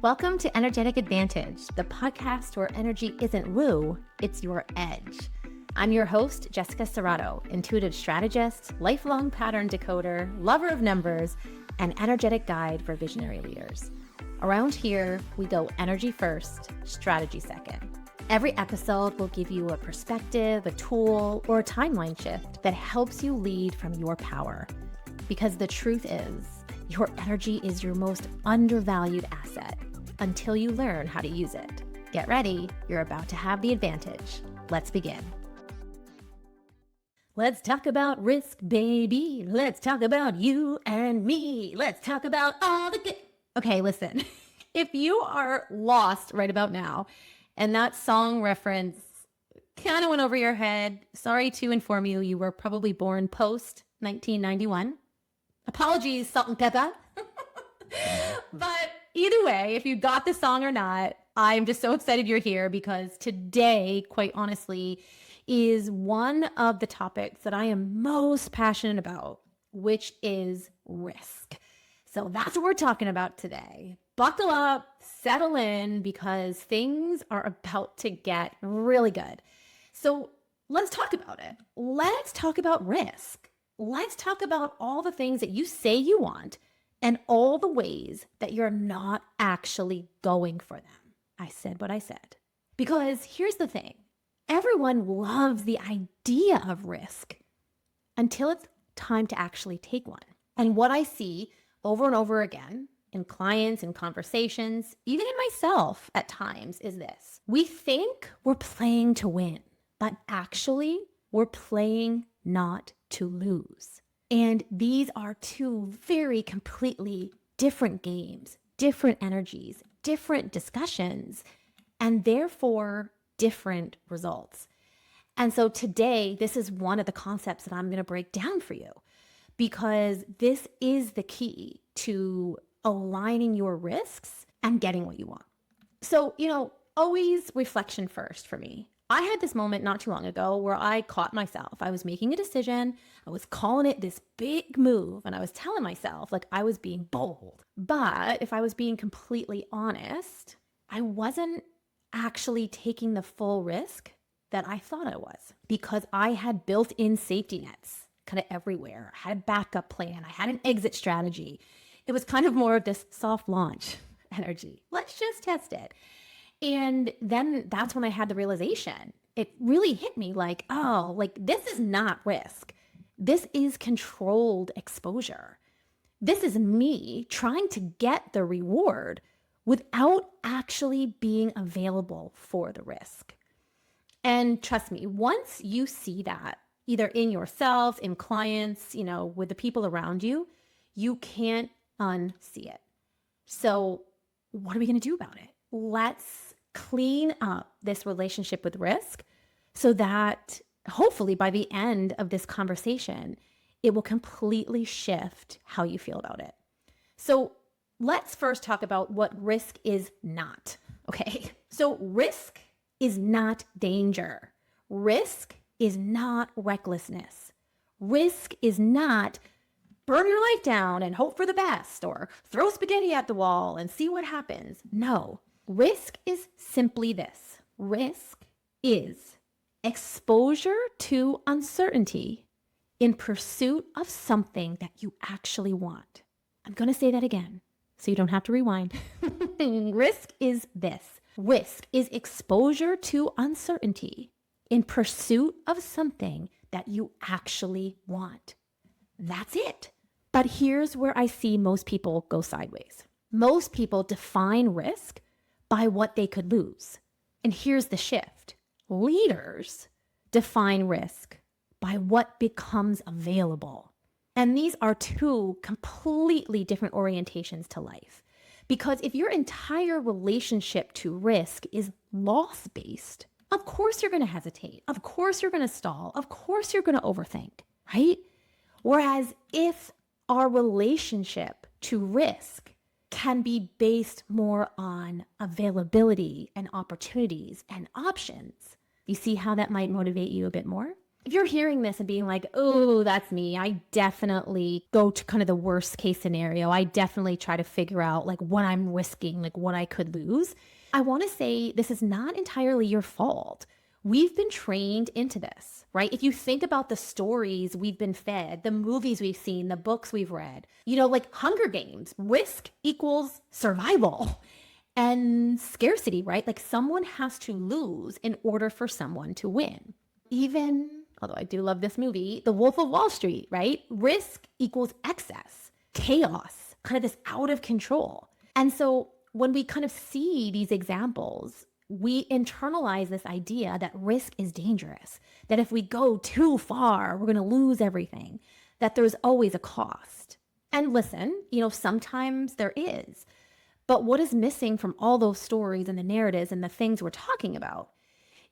Welcome to Energetic Advantage, the podcast where energy isn't woo, it's your edge. I'm your host, Jessica Cerato, intuitive strategist, lifelong pattern decoder, lover of numbers, and energetic guide for visionary leaders. Around here, we go energy first, strategy second. Every episode will give you a perspective, a tool, or a timeline shift that helps you lead from your power. Because the truth is, your energy is your most undervalued asset until you learn how to use it. Get ready, you're about to have the advantage. Let's begin. Let's talk about risk, baby. Let's talk about you and me. Let's talk about all the good. Okay, listen, if you are lost right about now and that song reference kind of went over your head, sorry to inform you, you were probably born post 1991. Apologies, salt and pepper. But either way, if you got the song or not, I'm just so excited you're here because today, quite honestly, is one of the topics that I am most passionate about, which is risk. So that's what we're talking about today. Buckle up, settle in, because things are about to get really good. So let's talk about it. Let's talk about risk. Let's talk about all the things that you say you want and all the ways that you're not actually going for them. I said what I said. Because here's the thing. Everyone loves the idea of risk until it's time to actually take one. And what I see over and over again in clients and conversations, even in myself at times, is this. We think we're playing to win, but actually we're playing not to lose. And these are two very completely different games, different energies, different discussions, and therefore different results. And so today, this is one of the concepts that I'm going to break down for you, because this is the key to aligning your risks and getting what you want. So, always reflection first for me. I had this moment not too long ago where I caught myself. I was making a decision. I was calling it this big move, and I was telling myself like I was being bold. But if I was being completely honest, I wasn't actually taking the full risk that I thought I was, because I had built-in safety nets kind of everywhere. I had a backup plan. I had an exit strategy. It was kind of more of this soft launch energy. Let's just test it. And then that's when I had the realization. It really hit me like, this is not risk. This is controlled exposure. This is me trying to get the reward without actually being available for the risk. And trust me, once you see that, either in yourself, in clients, with the people around you, you can't unsee it. So what are we going to do about it? Let's clean up this relationship with risk so that hopefully by the end of this conversation, it will completely shift how you feel about it. So let's first talk about what risk is not, okay? So risk is not danger. Risk is not recklessness. Risk is not burn your life down and hope for the best or throw spaghetti at the wall and see what happens. No. Risk is simply this. Risk is exposure to uncertainty in pursuit of something that you actually want. I'm going to say that again so you don't have to rewind. Risk is this. Risk is exposure to uncertainty in pursuit of something that you actually want. That's it. But here's where I see most people go sideways. Most people define risk by what they could lose. And here's the shift. Leaders define risk by what becomes available. And these are two completely different orientations to life. Because if your entire relationship to risk is loss-based, of course you're going to hesitate. Of course you're going to stall. Of course you're going to overthink, right? Whereas if our relationship to risk can be based more on availability and opportunities and options. You see how that might motivate you a bit more? If you're hearing this and being like, oh, that's me, I definitely go to kind of the worst case scenario. I definitely try to figure out like what I'm risking, like what I could lose. I want to say this is not entirely your fault. We've been trained into this, right? If you think about the stories we've been fed, the movies we've seen, the books we've read, like Hunger Games, risk equals survival and scarcity, right? Like someone has to lose in order for someone to win. Even, although I do love this movie, The Wolf of Wall Street, right? Risk equals excess, chaos, kind of this out of control. And so when we kind of see these examples, we internalize this idea that risk is dangerous, that if we go too far, we're going to lose everything, that there's always a cost. And listen, sometimes there is. But what is missing from all those stories and the narratives and the things we're talking about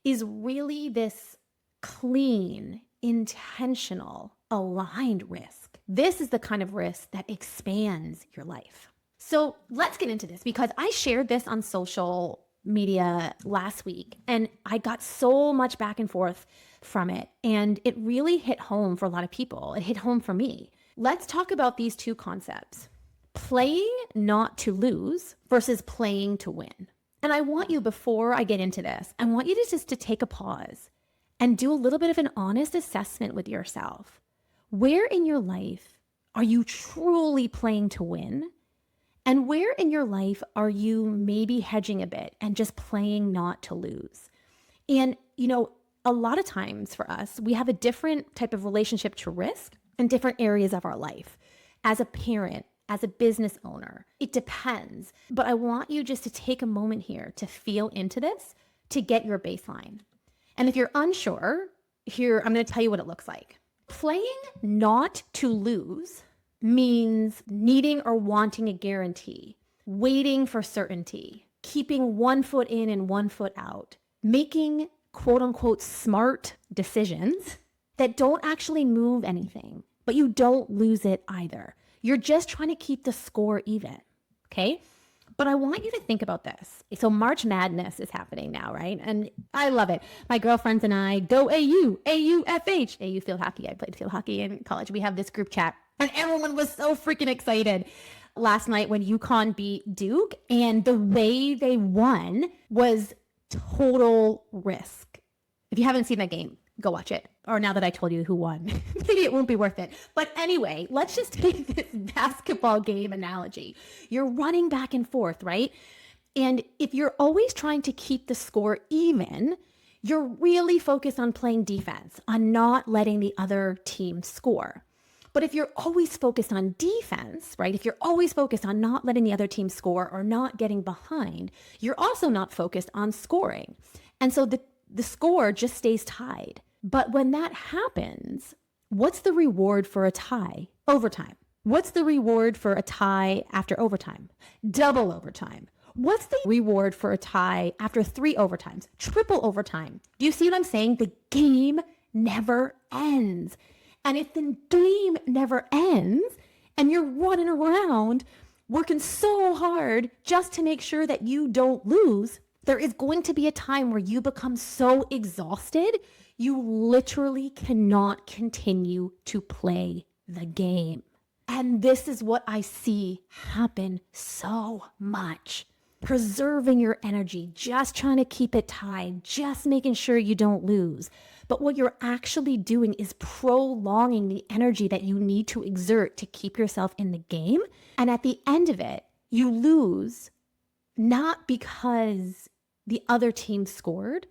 is really this clean, intentional, aligned risk. This is the kind of risk that expands your life. So let's get into this because I shared this on social media last week and I got so much back and forth from it. And it really hit home for a lot of people. It hit home for me. Let's talk about these two concepts: playing not to lose versus playing to win. And I want you, before I get into this, I want you to just to take a pause and do a little bit of an honest assessment with yourself. Where in your life are you truly playing to win? And where in your life are you maybe hedging a bit and just playing not to lose? And, a lot of times for us, we have a different type of relationship to risk in different areas of our life. As a parent, as a business owner, it depends. But I want you just to take a moment here to feel into this, to get your baseline. And if you're unsure, here, I'm going to tell you what it looks like. Playing not to lose means needing or wanting a guarantee, waiting for certainty, keeping one foot in and one foot out, making quote unquote smart decisions that don't actually move anything, but you don't lose it either. You're just trying to keep the score even, okay? But I want you to think about this. So March Madness is happening now, right? And I love it. My girlfriends and I go AU, AUFH, AU field hockey. I played field hockey in college. We have this group chat and everyone was so freaking excited last night when UConn beat Duke, and the way they won was total risk. If you haven't seen that game, go watch it. Or now that I told you who won, maybe it won't be worth it. But anyway, let's just take this basketball game analogy. You're running back and forth, right? And if you're always trying to keep the score even, you're really focused on playing defense, on not letting the other team score. But if you're always focused on defense, right? If you're always focused on not letting the other team score or not getting behind, you're also not focused on scoring. And so the score just stays tied. But when that happens, what's the reward for a tie? Overtime. What's the reward for a tie after overtime? Double overtime. What's the reward for a tie after 3 overtimes? Triple overtime. Do you see what I'm saying? The game never ends. And if the game never ends and you're running around working so hard just to make sure that you don't lose, there is going to be a time where you become so exhausted, you literally cannot continue to play the game. And this is what I see happen so much. Preserving your energy, just trying to keep it tied, just making sure you don't lose. But what you're actually doing is prolonging the energy that you need to exert to keep yourself in the game. And at the end of it, you lose not because the other team scored,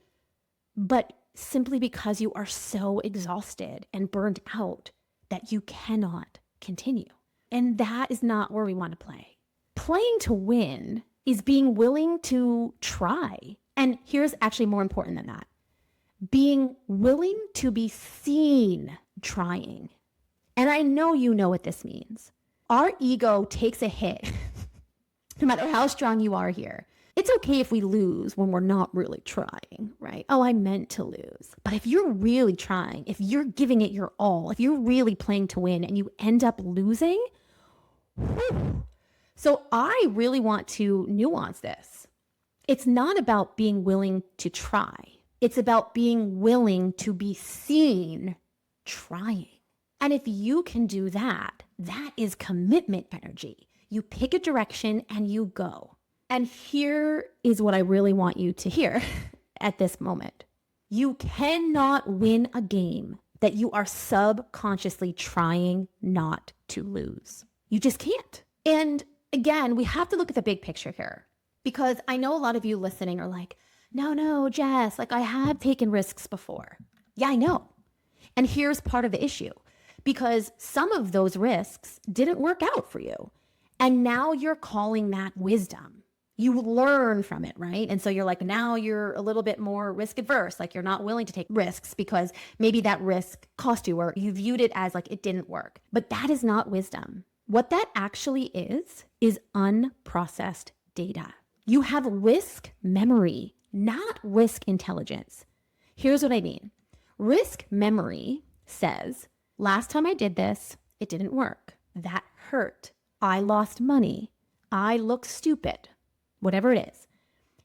but simply because you are so exhausted and burned out that you cannot continue. And that is not where we want to play. Playing to win is being willing to try. And here's actually more important than that. Being willing to be seen trying. And I know you know what this means. Our ego takes a hit, no matter how strong you are here. It's okay if we lose when we're not really trying, right? Oh, I meant to lose. But if you're really trying, if you're giving it your all, if you're really playing to win and you end up losing, whew. So I really want to nuance this. It's not about being willing to try. It's about being willing to be seen trying. And if you can do that, that is commitment energy. You pick a direction and you go. And here is what I really want you to hear at this moment. You cannot win a game that you are subconsciously trying not to lose. You just can't. And again, we have to look at the big picture here, because I know a lot of you listening are like, no, Jess, like I have taken risks before. Yeah, I know. And here's part of the issue, because some of those risks didn't work out for you. And now you're calling that wisdom. You learn from it, right? And so you're like, now you're a little bit more risk adverse, like you're not willing to take risks because maybe that risk cost you, or you viewed it as like it didn't work. But that is not wisdom. What that actually is unprocessed data. You have risk memory, not risk intelligence. Here's what I mean. Risk memory says, last time I did this, it didn't work. That hurt. I lost money. I look stupid. Whatever it is.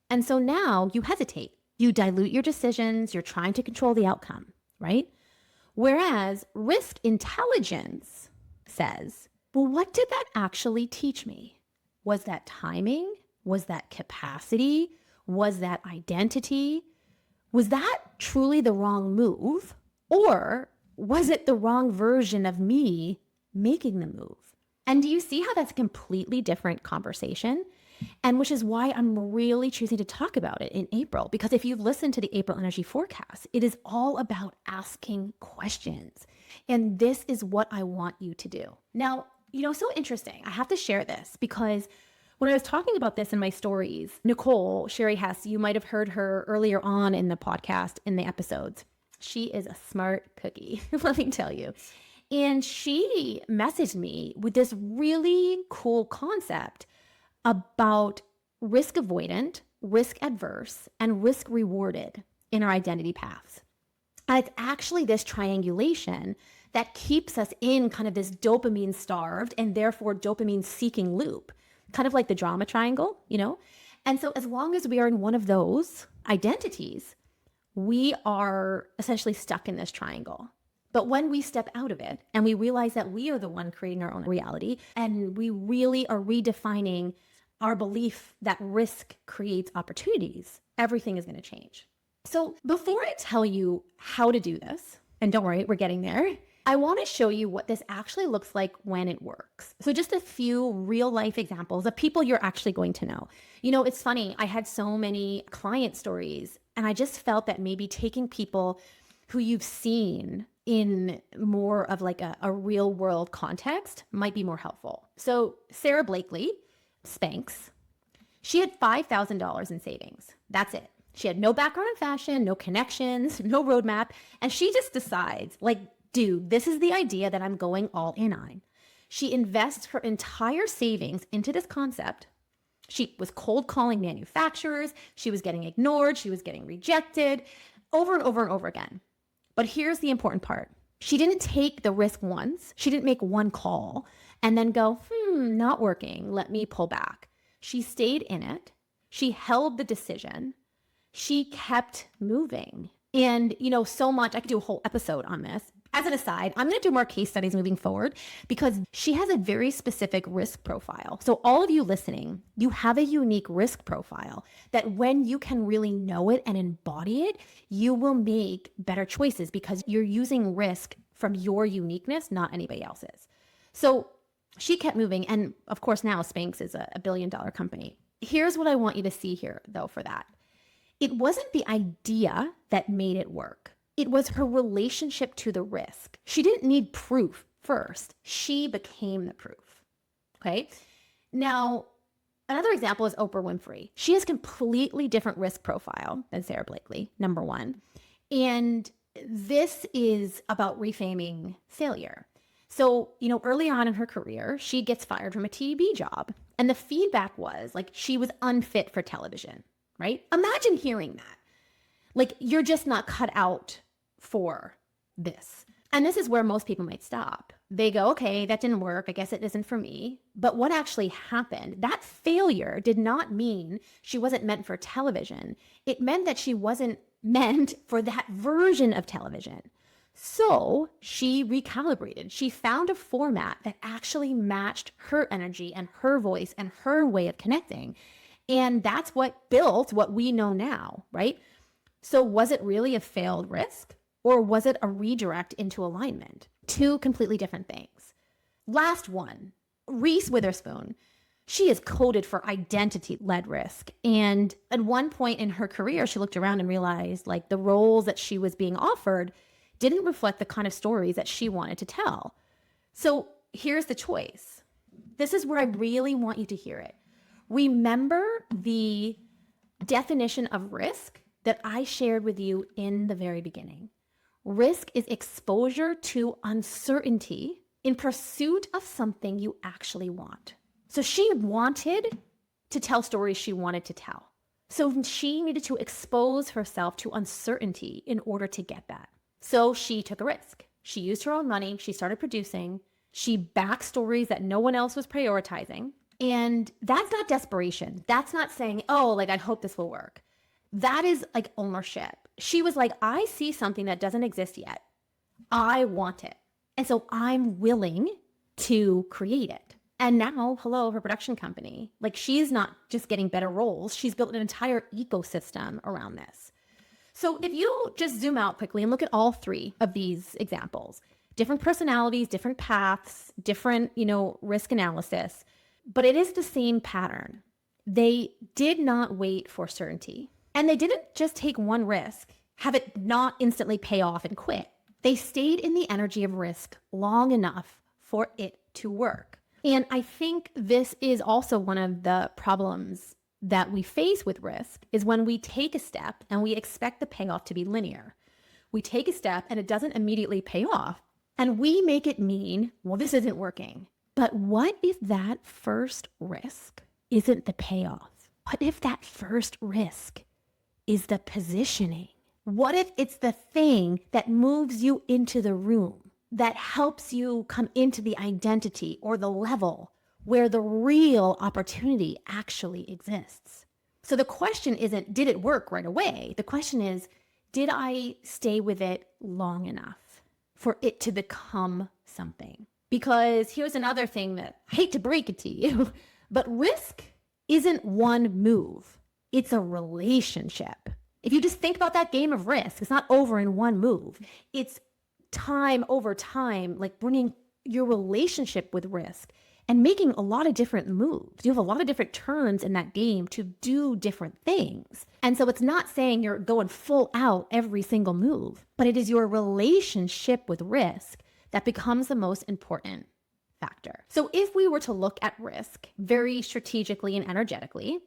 And so now you hesitate. You dilute your decisions. You're trying to control the outcome, right? Whereas risk intelligence says, well, what did that actually teach me? Was that timing? Was that capacity? Was that identity? Was that truly the wrong move? Or was it the wrong version of me making the move? And do you see how that's a completely different conversation? And which is why I'm really choosing to talk about it in April, because if you've listened to the April energy forecast, it is all about asking questions. And this is what I want you to do. Now, so interesting. I have to share this because when I was talking about this in my stories, Nicole, Sherry Hess, you might have heard her earlier on in the podcast, in the episodes. She is a smart cookie, let me tell you. And she messaged me with this really cool concept about risk avoidant, risk adverse, and risk rewarded in our identity paths. And it's actually this triangulation that keeps us in kind of this dopamine starved and therefore dopamine seeking loop, kind of like the drama triangle, And so as long as we are in one of those identities, we are essentially stuck in this triangle. But when we step out of it and we realize that we are the one creating our own reality, and we really are redefining our belief that risk creates opportunities, everything is going to change. So before I tell you how to do this, and don't worry, we're getting there, I want to show you what this actually looks like when it works. So just a few real life examples of people you're actually going to know. It's funny, I had so many client stories, and I just felt that maybe taking people who you've seen in more of like a real world context might be more helpful. So Sarah Blakely, Spanx, she had $5,000 in savings. That's it. She had no background in fashion, no connections, no roadmap. And she just decides, like, dude, this is the idea that I'm going all in on. She invests her entire savings into this concept. She was cold calling manufacturers. She was getting ignored. She was getting rejected over and over and over again. But here's the important part. She didn't take the risk once. She didn't make one call and then go, not working. Let me pull back. She stayed in it. She held the decision. She kept moving. And, so much, I could do a whole episode on this. As an aside, I'm going to do more case studies moving forward because she has a very specific risk profile. So all of you listening, you have a unique risk profile that when you can really know it and embody it, you will make better choices because you're using risk from your uniqueness, not anybody else's. So she kept moving. And of course, now Spanx is a $1 billion company. Here's what I want you to see here, though, for that. It wasn't the idea that made it work. It was her relationship to the risk. She didn't need proof first. She became the proof. Okay. Now, another example is Oprah Winfrey. She has completely different risk profile than Sarah Blakely, number one. And this is about reframing failure. So, early on in her career, she gets fired from a TV job. And the feedback was like she was unfit for television, right? Imagine hearing that. Like, you're just not cut out for this. And this is where most people might stop. They go, okay, that didn't work. I guess it isn't for me. But what actually happened? That failure did not mean she wasn't meant for television. It meant that she wasn't meant for that version of television. So she recalibrated. She found a format that actually matched her energy and her voice and her way of connecting. And that's what built what we know now, right? So was it really a failed risk, or was it a redirect into alignment? Two completely different things. Last one, Reese Witherspoon. She is coded for identity-led risk. And at one point in her career, she looked around and realized like the roles that she was being offered didn't reflect the kind of stories that she wanted to tell. So here's the choice. This is where I really want you to hear it. Remember the definition of risk that I shared with you in the very beginning. Risk is exposure to uncertainty in pursuit of something you actually want. So she wanted to tell stories she wanted to tell. So she needed to expose herself to uncertainty in order to get that. So she took a risk. She used her own money. She started producing. She backed stories that no one else was prioritizing. And that's not desperation. That's not saying, oh, like, I hope this will work. That is like ownership. She was like, I see something that doesn't exist yet. I want it. And so I'm willing to create it. And now, hello, her production company, like she's not just getting better roles. She's built an entire ecosystem around this. So if you just zoom out quickly and look at all three of these examples, different personalities, different paths, different, risk analysis, but it is the same pattern. They did not wait for certainty. And they didn't just take one risk, have it not instantly pay off and quit. They stayed in the energy of risk long enough for it to work. And I think this is also one of the problems that we face with risk is when we take a step and we expect the payoff to be linear. We take a step and it doesn't immediately pay off. And we make it mean, well, this isn't working. But what if that first risk isn't the payoff? What if that first risk is the positioning? What if it's the thing that moves you into the room, that helps you come into the identity or the level where the real opportunity actually exists? So the question isn't, did it work right away? The question is, did I stay with it long enough for it to become something? Because here's another thing that I hate to break it to you, but risk isn't one move. It's a relationship. If you just think about that game of risk, it's not over in one move. It's time over time, like bringing your relationship with risk and making a lot of different moves. You have a lot of different turns in that game to do different things. And so it's not saying you're going full out every single move, but it is your relationship with risk that becomes the most important factor. So if we were to look at risk very strategically and energetically,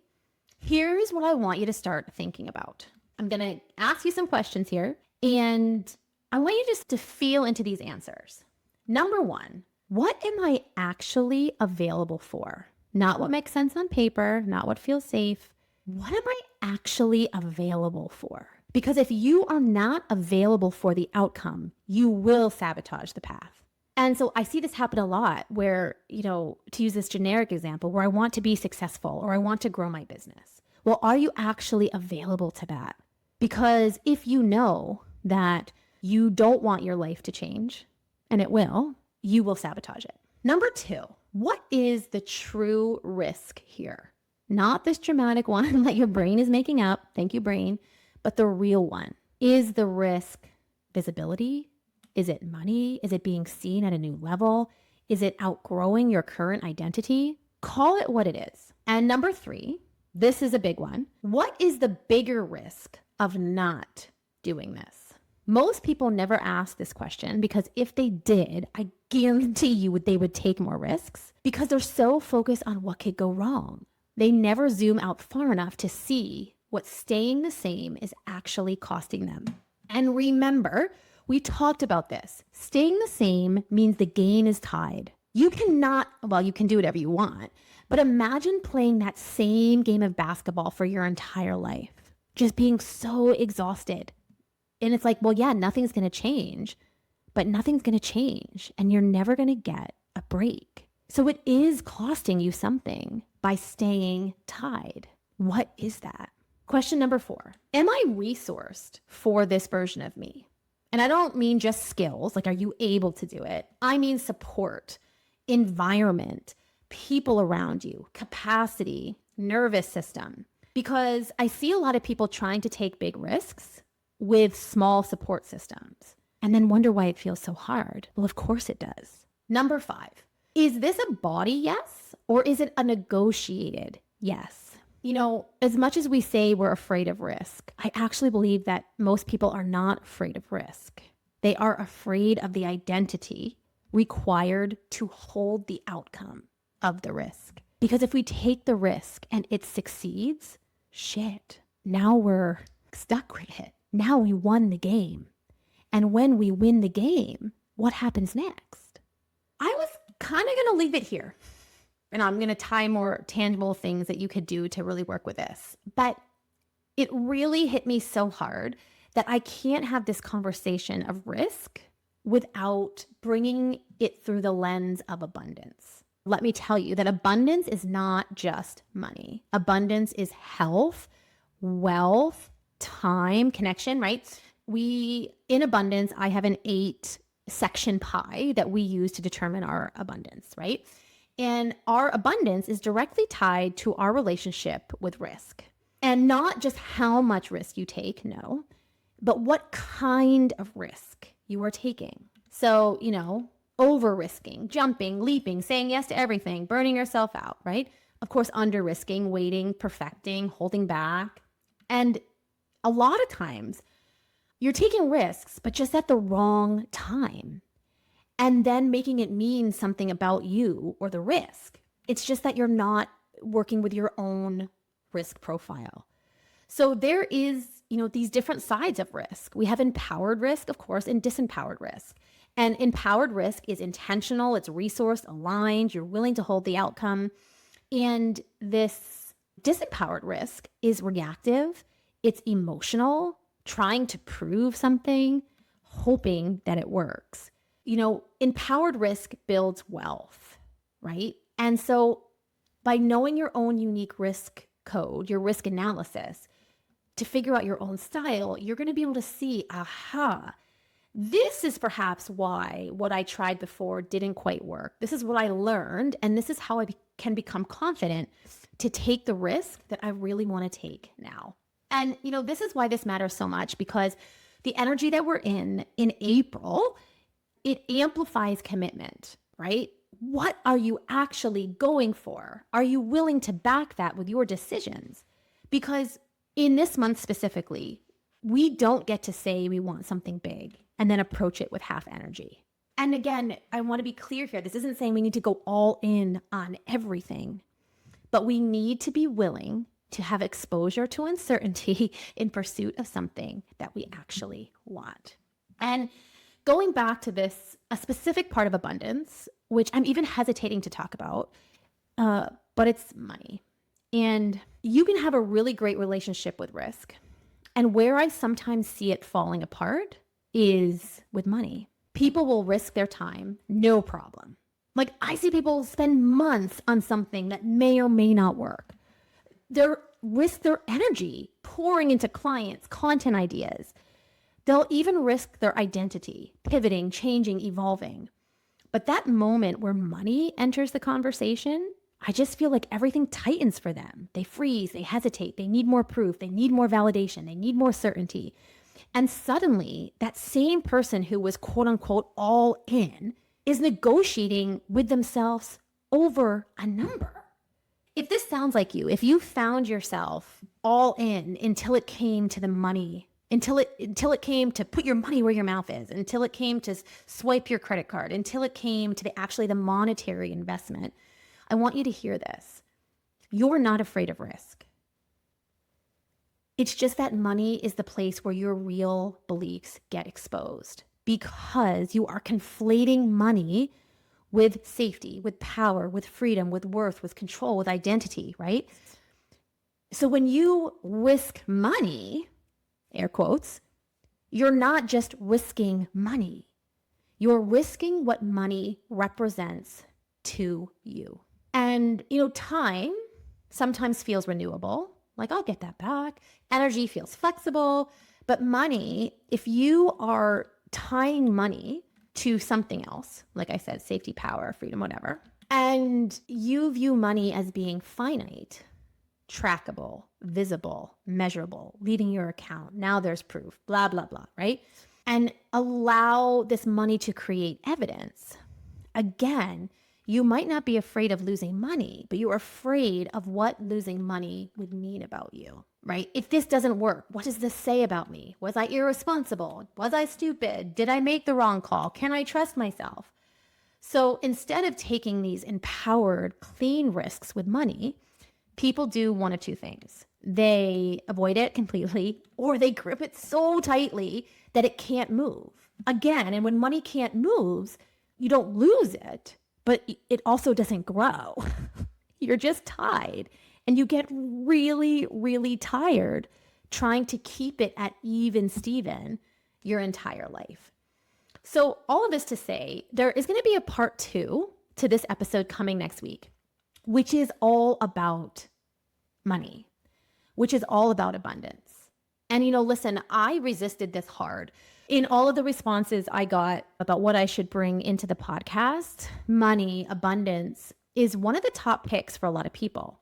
here's what I want you to start thinking about. I'm going to ask you some questions here, and I want you just to feel into these answers. Number one, what am I actually available for? Not what makes sense on paper, not what feels safe. What am I actually available for? Because if you are not available for the outcome, you will sabotage the path. And so I see this happen a lot where, to use this generic example, where I want to be successful or I want to grow my business. Well, are you actually available to that? Because if you know that you don't want your life to change, and it will, you will sabotage it. Number two, what is the true risk here? Not this dramatic one that your brain is making up. Thank you, brain. But the real one. Is the risk visibility? Is it money? Is it being seen at a new level? Is it outgrowing your current identity? Call it what it is. And number three, this is a big one. What is the bigger risk of not doing this? Most people never ask this question because if they did, I guarantee you they would take more risks because they're so focused on what could go wrong. They never zoom out far enough to see what staying the same is actually costing them. And remember, we talked about this. Staying the same means the game is tied. You can do whatever you want, but imagine playing that same game of basketball for your entire life, just being so exhausted. And it's like, well, yeah, nothing's going to change, but nothing's going to change and you're never going to get a break. So it is costing you something by staying tied. What is that? Question number 4, am I resourced for this version of me? And I don't mean just skills, like are you able to do it? I mean support, environment, people around you, capacity, nervous system. Because I see a lot of people trying to take big risks with small support systems and then wonder why it feels so hard. Well, of course it does. Number 5, is this a body yes or is it a negotiated yes? You know, as much as we say we're afraid of risk, I actually believe that most people are not afraid of risk. They are afraid of the identity required to hold the outcome of the risk. Because if we take the risk and it succeeds, shit, now we're stuck with it. Now we won the game. And when we win the game, what happens next? I was kind of going to leave it here. And I'm going to tie more tangible things that you could do to really work with this. But it really hit me so hard that I can't have this conversation of risk without bringing it through the lens of abundance. Let me tell you that abundance is not just money. Abundance is health, wealth, time, connection, right? In abundance, I have an 8-section pie that we use to determine our abundance, right? And our abundance is directly tied to our relationship with risk. And not just how much risk you take, no, but what kind of risk you are taking. So, over risking, jumping, leaping, saying yes to everything, burning yourself out, right? Of course, under risking, waiting, perfecting, holding back. And a lot of times you're taking risks, but just at the wrong time. And then making it mean something about you or the risk. It's just that you're not working with your own risk profile. So there is, these different sides of risk. We have empowered risk, of course, and disempowered risk. And empowered risk is intentional, it's resource aligned, you're willing to hold the outcome. And this disempowered risk is reactive, it's emotional, trying to prove something, hoping that it works. Empowered risk builds wealth, right? And so by knowing your own unique risk code, your risk analysis, to figure out your own style, you're going to be able to see, this is perhaps why what I tried before didn't quite work. This is what I learned, and this is how I can become confident to take the risk that I really want to take now. And, this is why this matters so much, because the energy that we're in April, it amplifies commitment, right? What are you actually going for? Are you willing to back that with your decisions? Because in this month specifically, we don't get to say we want something big and then approach it with half energy. And again, I want to be clear here. This isn't saying we need to go all in on everything, but we need to be willing to have exposure to uncertainty in pursuit of something that we actually want. And going back to a specific part of abundance, which I'm even hesitating to talk about, but it's money. And you can have a really great relationship with risk. And where I sometimes see it falling apart is with money. People will risk their time, no problem. Like I see people spend months on something that may or may not work. They risk their energy pouring into clients, content ideas. They'll even risk their identity, pivoting, changing, evolving. But that moment where money enters the conversation, I just feel like everything tightens for them. They freeze, they hesitate, they need more proof, they need more validation, they need more certainty. And suddenly, that same person who was quote unquote all in is negotiating with themselves over a number. If this sounds like you, if you found yourself all in until it came to the money, until it came to put your money where your mouth is, until it came to swipe your credit card, until it came to the monetary investment, I want you to hear this. You're not afraid of risk. It's just that money is the place where your real beliefs get exposed because you are conflating money with safety, with power, with freedom, with worth, with control, with identity, right? So when you risk money, air quotes, you're not just risking money. You're risking what money represents to you. And, time sometimes feels renewable. Like, I'll get that back. Energy feels flexible. But money, if you are tying money to something else, like I said, safety, power, freedom, whatever, and you view money as being finite, trackable, visible, measurable, leaving your account. Now there's proof, blah, blah, blah, right? And allow this money to create evidence. Again, you might not be afraid of losing money, but you're afraid of what losing money would mean about you, right? If this doesn't work, what does this say about me? Was I irresponsible? Was I stupid? Did I make the wrong call? Can I trust myself? So instead of taking these empowered, clean risks with money, people do one of two things. They avoid it completely, or they grip it so tightly that it can't move. Again, and when money can't move, you don't lose it, but it also doesn't grow. You're just tied, and you get really, really tired trying to keep it at even Steven your entire life. So all of this to say, there is going to be a part 2 to this episode coming next week, which is all about money, which is all about abundance. And, listen, I resisted this hard. In all of the responses I got about what I should bring into the podcast, money, abundance is one of the top picks for a lot of people.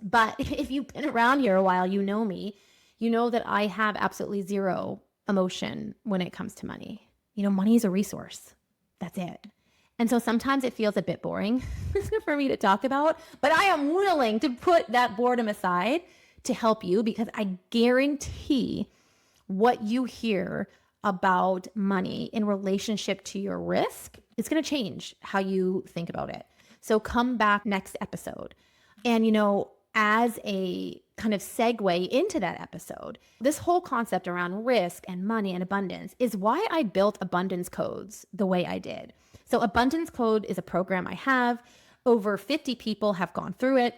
But if you've been around here a while, you know me, you know that I have absolutely zero emotion when it comes to money. Money is a resource. That's it. And so sometimes it feels a bit boring for me to talk about, but I am willing to put that boredom aside to help you, because I guarantee what you hear about money in relationship to your risk is going to change how you think about it. So come back next episode. And, as a kind of segue into that episode, this whole concept around risk and money and abundance is why I built abundance codes the way I did. So Abundance Code is a program I have. Over 50 people have gone through it.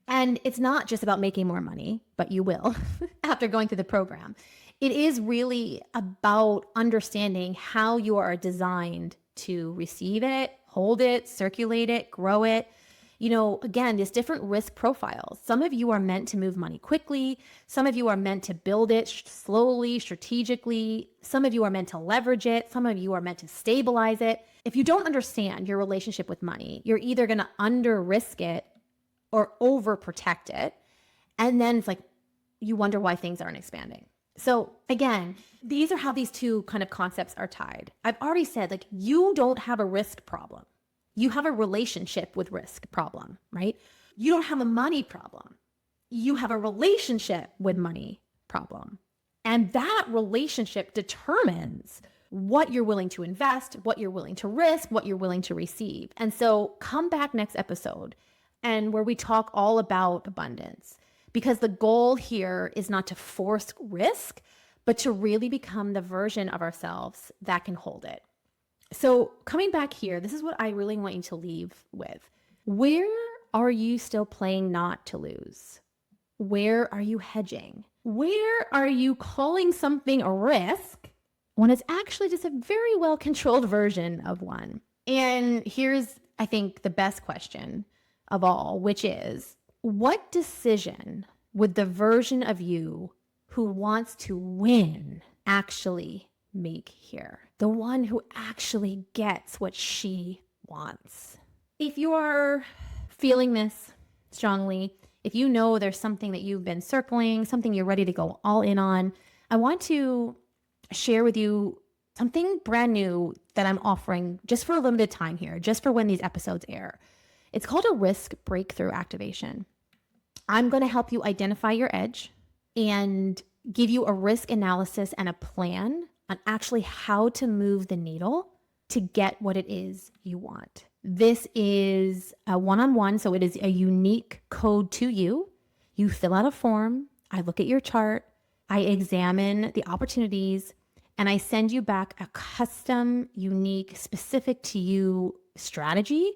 And it's not just about making more money, but you will after going through the program. It is really about understanding how you are designed to receive it, hold it, circulate it, grow it. Again, there's different risk profiles. Some of you are meant to move money quickly. Some of you are meant to build it slowly, strategically. Some of you are meant to leverage it. Some of you are meant to stabilize it. If you don't understand your relationship with money, you're either going to under risk it or over protect it. And then it's like, you wonder why things aren't expanding. So again, these are how these two kind of concepts are tied. I've already said, you don't have a risk problem. You have a relationship with risk problem, right? You don't have a money problem. You have a relationship with money problem. And that relationship determines what you're willing to invest, what you're willing to risk, what you're willing to receive. And so come back next episode and where we talk all about abundance, because the goal here is not to force risk, but to really become the version of ourselves that can hold it. So coming back here, this is what I really want you to leave with. Where are you still playing not to lose? Where are you hedging? Where are you calling something a risk when it's actually just a very well-controlled version of one? And here's, I think, the best question of all, which is, what decision would the version of you who wants to win actually make here? The one who actually gets what she wants. If you are feeling this strongly, if you know there's something that you've been circling, something you're ready to go all in on, I want to share with you something brand new that I'm offering just for a limited time here, just for when these episodes air. It's called a risk breakthrough activation. I'm going to help you identify your edge and give you a risk analysis and a plan on actually how to move the needle to get what it is you want. This is a one-on-one, so it is a unique code to you. You fill out a form, I look at your chart, I examine the opportunities, and I send you back a custom, unique, specific to you strategy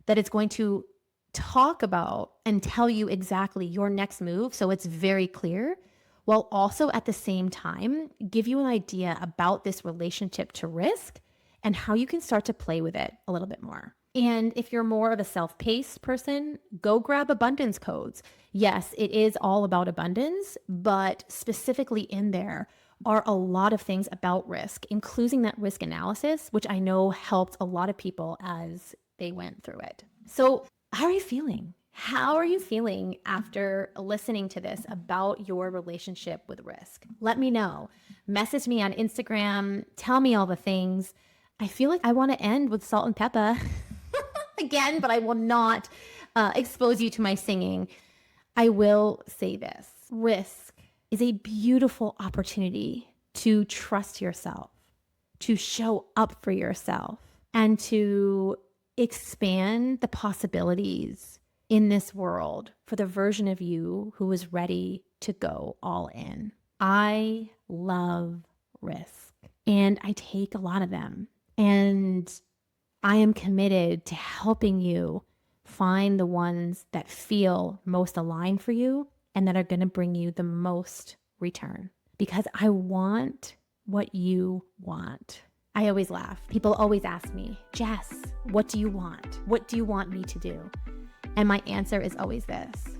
that it's going to talk about and tell you exactly your next move, so it's very clear, while also at the same time give you an idea about this relationship to risk and how you can start to play with it a little bit more. And if you're more of a self-paced person, go grab abundance codes. Yes, it is all about abundance, but specifically in there are a lot of things about risk, including that risk analysis, which I know helped a lot of people as they went through it. So, how are you feeling? How are you feeling after listening to this about your relationship with risk? Let me know. Message me on Instagram. Tell me all the things. I feel like I want to end with Salt and Peppa again, but I will not expose you to my singing. I will say this. Risk is a beautiful opportunity to trust yourself, to show up for yourself, and to expand the possibilities in this world for the version of you who is ready to go all in. I love risk, and I take a lot of them. And I am committed to helping you find the ones that feel most aligned for you and that are going to bring you the most return, because I want what you want. I always laugh. People always ask me, Jess, what do you want? What do you want me to do? And my answer is always this: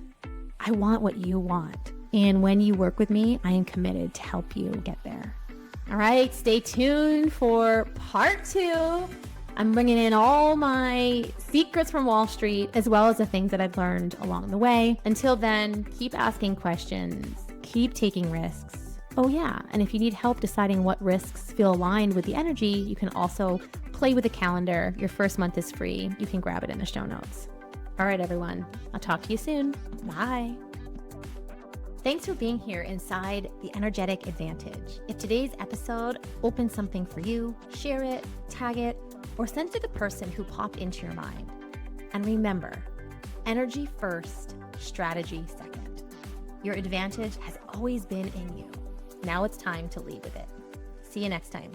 I want what you want. And when you work with me, I am committed to help you get there. All right, stay tuned for part 2. I'm bringing in all my secrets from Wall Street, as well as the things that I've learned along the way. Until then, keep asking questions, keep taking risks. Oh yeah, and if you need help deciding what risks feel aligned with the energy, you can also play with the calendar. Your first month is free. You can grab it in the show notes. All right, everyone. I'll talk to you soon. Bye. Thanks for being here inside The Energetic Advantage. If today's episode opened something for you, share it, tag it, or send it to the person who popped into your mind. And remember, energy first, strategy second. Your advantage has always been in you. Now it's time to lead with it. See you next time.